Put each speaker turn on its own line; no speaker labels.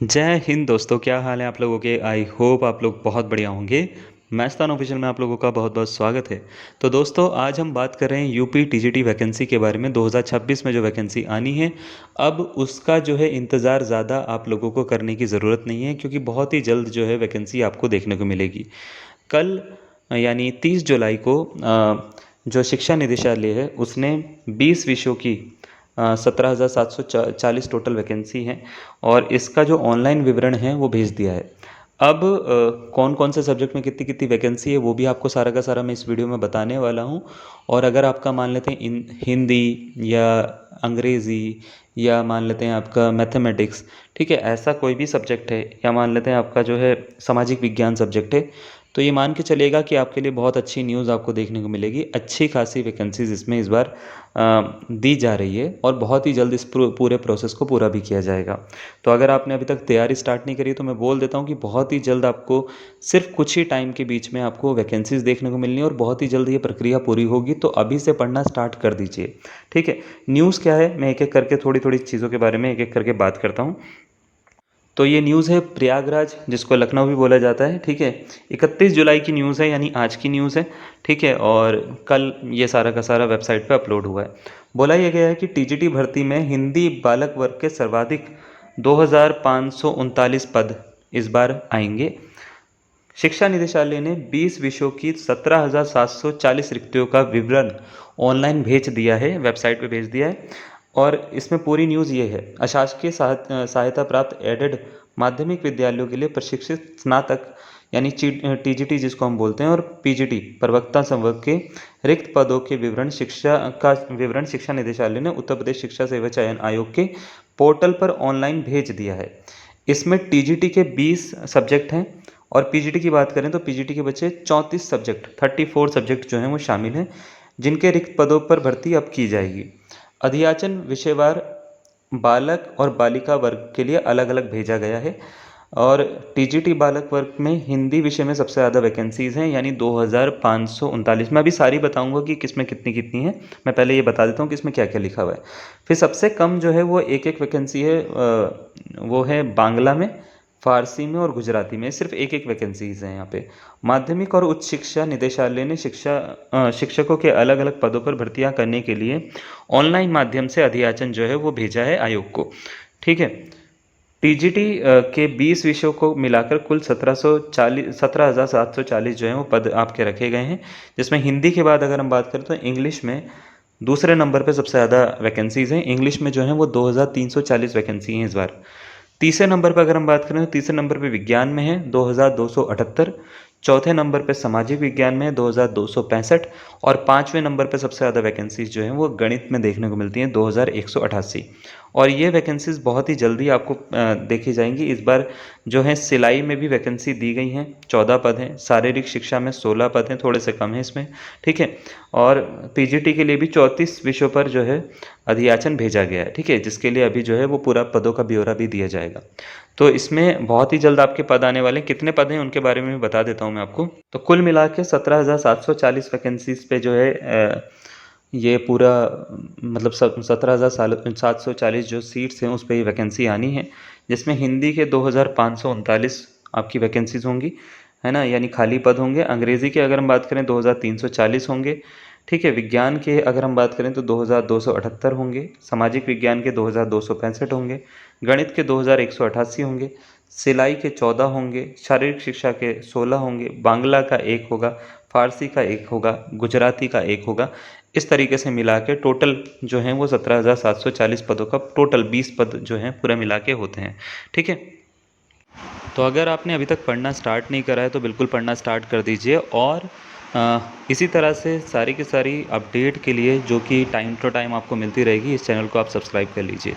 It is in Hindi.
जय हिंद दोस्तों, क्या हाल है आप लोगों के। आई होप आप लोग बहुत बढ़िया होंगे। मैस्तान ऑफिशियल में आप लोगों का बहुत बहुत स्वागत है। तो दोस्तों, आज हम बात कर रहे हैं यूपी टीजीटी वैकेंसी के बारे में। 2026 में जो वैकेंसी आनी है, अब उसका जो है इंतज़ार ज़्यादा आप लोगों को करने की ज़रूरत नहीं है, क्योंकि बहुत ही जल्द जो है वैकेंसी आपको देखने को मिलेगी। कल यानी 30 जुलाई को जो शिक्षा निदेशालय है उसने 20 विषयों की 17,740 टोटल वैकेंसी हैं, और इसका जो ऑनलाइन विवरण है वो भेज दिया है। अब कौन कौन से सब्जेक्ट में कितनी कितनी वैकेंसी है वो भी आपको सारा का सारा मैं इस वीडियो में बताने वाला हूँ। और अगर आपका मान लेते हैं हिंदी या अंग्रेज़ी, या मान लेते हैं आपका मैथमेटिक्स, ठीक है, ऐसा कोई भी सब्जेक्ट है, या मान लेते हैं आपका जो है सामाजिक विज्ञान सब्जेक्ट है, तो ये मान के चलिएगा कि आपके लिए बहुत अच्छी न्यूज़ आपको देखने को मिलेगी। अच्छी खासी वैकेंसीज इसमें इस बार दी जा रही है, और बहुत ही जल्द इस पूरे प्रोसेस को पूरा भी किया जाएगा। तो अगर आपने अभी तक तैयारी स्टार्ट नहीं करी तो मैं बोल देता हूँ कि बहुत ही जल्द आपको, सिर्फ कुछ ही टाइम के बीच में आपको वैकेंसीज देखने को मिलनी है, और बहुत ही जल्द ये प्रक्रिया पूरी होगी। तो अभी से पढ़ना स्टार्ट कर दीजिए, ठीक है। न्यूज़ क्या है, मैं एक एक करके थोड़ी थोड़ी चीज़ों के बारे में एक एक करके बात करता हूँ। तो ये न्यूज़ है प्रयागराज, जिसको लखनऊ भी बोला जाता है, ठीक है। 31 जुलाई की न्यूज़ है, यानी आज की न्यूज़ है, ठीक है। और कल ये सारा का सारा वेबसाइट पे अपलोड हुआ है। बोला यह गया है कि टीजीटी भर्ती में हिंदी बालक वर्ग के सर्वाधिक 2,539 पद इस बार आएंगे। शिक्षा निदेशालय ने 20 विषयों की 17,740 रिक्तियों का विवरण ऑनलाइन भेज दिया है, वेबसाइट पे भेज दिया है। और इसमें पूरी न्यूज़ ये है, अशासकीय सहायता प्राप्त एडेड माध्यमिक विद्यालयों के लिए प्रशिक्षित स्नातक यानी टीजीटी जिसको हम बोलते हैं, और पीजीटी प्रवक्ता संवर्ग के रिक्त पदों के विवरण शिक्षा निदेशालय ने उत्तर प्रदेश शिक्षा सेवा चयन आयोग के पोर्टल पर ऑनलाइन भेज दिया है। इसमें टीजीटी के 20 सब्जेक्ट हैं, और पीजीटी की बात करें तो पीजीटी के बच्चे 34 सब्जेक्ट 34 सब्जेक्ट जो हैं वो शामिल हैं, जिनके रिक्त पदों पर भर्ती अब की जाएगी। अध्याचन विषयवार बालक और बालिका वर्ग के लिए अलग अलग भेजा गया है। और टीजीटी बालक वर्ग में हिंदी विषय में सबसे ज़्यादा वैकेंसीज़ हैं, यानी 2,539। मैं अभी सारी बताऊंगा कि किसमें कितनी कितनी है। मैं पहले ये बता देता हूँ कि इसमें क्या क्या लिखा हुआ है। फिर सबसे कम जो है वो एक एक वैकेंसी है, वो है बांग्ला में, फ़ारसी में और गुजराती में। सिर्फ एक एक वैकेंसीज़ हैं यहाँ पे। माध्यमिक और उच्च शिक्षा निदेशालय ने शिक्षकों के अलग अलग पदों पर भर्तियाँ करने के लिए ऑनलाइन माध्यम से अध्याचन जो है वो भेजा है आयोग को, ठीक है। टीजीटी के 20 विषयों को मिलाकर कुल 17,740 जो है वो पद आपके रखे गए हैं, जिसमें हिंदी के बाद अगर हम बात करें तो इंग्लिश में दूसरे नंबर पे सबसे ज़्यादा वैकेंसीज़ हैं। इंग्लिश में जो है वो 2,340 वैकेंसी हैं इस बार। तीसरे नंबर पर अगर हम बात करें तो तीसरे नंबर पे विज्ञान में है 2,278। चौथे नंबर पे सामाजिक विज्ञान में है 2,265। और पाँचवें नंबर पे सबसे ज़्यादा वैकेंसीज जो हैं वो गणित में देखने को मिलती हैं 2,188। और ये वैकेंसीज बहुत ही जल्दी आपको देखी जाएंगी। इस बार जो है सिलाई में भी वैकेंसी दी गई हैं, 14 पद हैं। शारीरिक शिक्षा में 16 पद हैं, थोड़े से कम है इसमें, ठीक है। और पीजीटी के लिए भी 34 विषयों पर जो है अध्याचन भेजा गया है, ठीक है, जिसके लिए अभी जो है वो पूरा पदों का ब्यौरा भी दिया जाएगा। तो इसमें बहुत ही जल्द आपके पद आने वाले हैं। कितने पद हैं उनके बारे में भी बता देता हूँ मैं आपको। तो कुल मिला के 17,740 वैकेंसीज पे जो है ये पूरा मतलब 17,740 जो सीट्स हैं उस पर ये वैकेंसी आनी है, जिसमें हिंदी के 2,539 आपकी वैकेंसीज होंगी, है ना, यानी खाली पद होंगे। अंग्रेज़ी के अगर हम बात करें 2,340 होंगे, ठीक है। विज्ञान के अगर हम बात करें तो 2,278 होंगे। सामाजिक विज्ञान के 2,265 होंगे। गणित के 2,188 होंगे। सिलाई के 14 होंगे। शारीरिक शिक्षा के 16 होंगे। बांग्ला का 1 होगा। फ़ारसी का 1 होगा। गुजराती का 1 होगा। इस तरीके से मिला के टोटल जो हैं वो 17,740 पदों का टोटल 20 पद जो हैं पूरे मिला के होते हैं, ठीक है। तो अगर आपने अभी तक पढ़ना स्टार्ट नहीं करा है तो बिल्कुल पढ़ना स्टार्ट कर दीजिए। और इसी तरह से सारी की सारी अपडेट के लिए जो कि टाइम टू टाइम आपको मिलती रहेगी, इस चैनल को आप सब्सक्राइब कर लीजिए।